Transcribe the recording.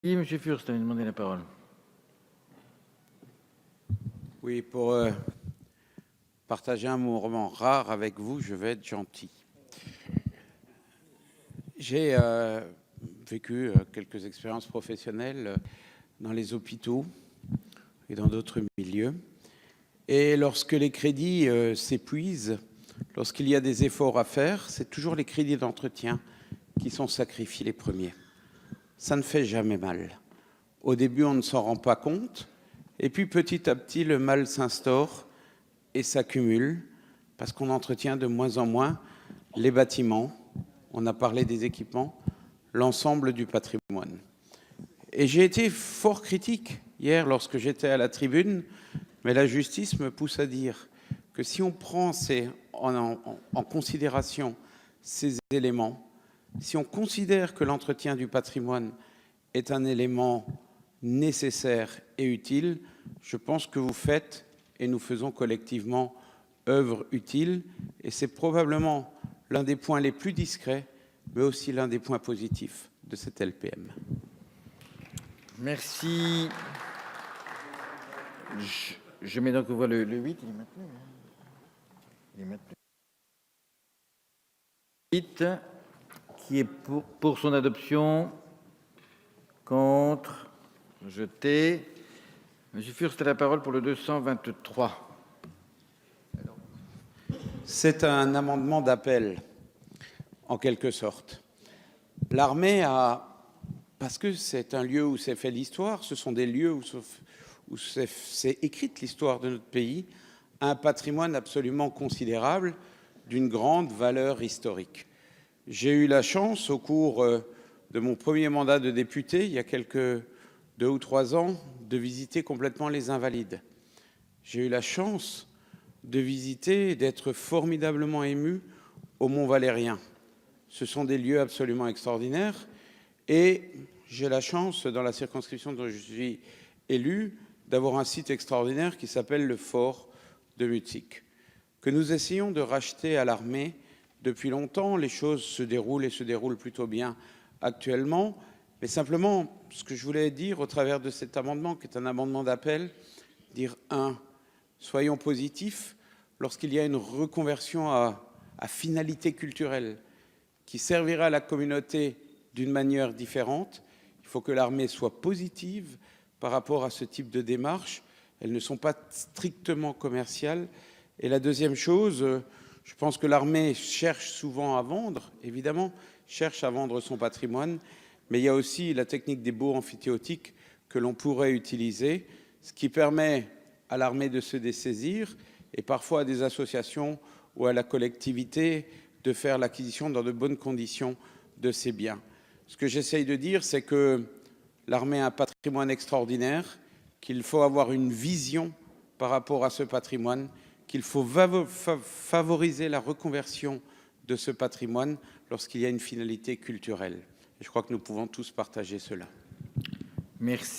Oui, Monsieur Furst avait demandé la parole. Oui, pour partager un moment rare avec vous, je vais être gentil. J'ai vécu quelques expériences professionnelles dans les hôpitaux et dans d'autres milieux. Et lorsque les crédits s'épuisent, lorsqu'il y a des efforts à faire, c'est toujours les crédits d'entretien qui sont sacrifiés les premiers. Ça ne fait jamais mal. Au début, on ne s'en rend pas compte. Et puis petit à petit, le mal s'instaure et s'accumule parce qu'on entretient de moins en moins les bâtiments. On a parlé des équipements, l'ensemble du patrimoine. Et j'ai été fort critique hier lorsque j'étais à la tribune, mais la justice me pousse à dire que si on prend en considération ces éléments, si on considère que l'entretien du patrimoine est un élément nécessaire et utile, je pense que vous faites et nous faisons collectivement œuvre utile, et c'est probablement l'un des points les plus discrets, mais aussi l'un des points positifs de cette LPM. Merci. Je mets donc au voie le 8, il est maintenu. Il est maintenu. 8, qui est pour son adoption, contre, jeté. Monsieur Furst a la parole pour le 223. C'est un amendement d'appel, en quelque sorte. L'armée a, parce que c'est un lieu où s'est fait l'histoire, ce sont des lieux où s'est écrite l'histoire de notre pays, un patrimoine absolument considérable, d'une grande valeur historique. J'ai eu la chance, au cours de mon premier mandat de député, il y a 2 ou 3 ans, de visiter complètement les Invalides. J'ai eu la chance de visiter et d'être formidablement ému au Mont-Valérien. Ce sont des lieux absolument extraordinaires et j'ai la chance, dans la circonscription dont je suis élu, d'avoir un site extraordinaire qui s'appelle le fort de Mutzig, que nous essayons de racheter à l'armée depuis longtemps. Les choses se déroulent et se déroulent plutôt bien actuellement. Mais simplement, ce que je voulais dire au travers de cet amendement, qui est un amendement d'appel, dire soyons positifs lorsqu'il y a une reconversion à finalité culturelle qui servira à la communauté d'une manière différente. Il faut que l'armée soit positive par rapport à ce type de démarche. Elles ne sont pas strictement commerciales. Et la deuxième chose, je pense que l'armée cherche souvent à vendre, évidemment, cherche à vendre son patrimoine, mais il y a aussi la technique des baux amphithéotiques que l'on pourrait utiliser, ce qui permet à l'armée de se dessaisir et parfois à des associations ou à la collectivité de faire l'acquisition dans de bonnes conditions de ces biens. Ce que j'essaye de dire, c'est que l'armée a un patrimoine extraordinaire, qu'il faut avoir une vision par rapport à ce patrimoine, qu'il faut favoriser la reconversion de ce patrimoine lorsqu'il y a une finalité culturelle. Et je crois que nous pouvons tous partager cela. Merci.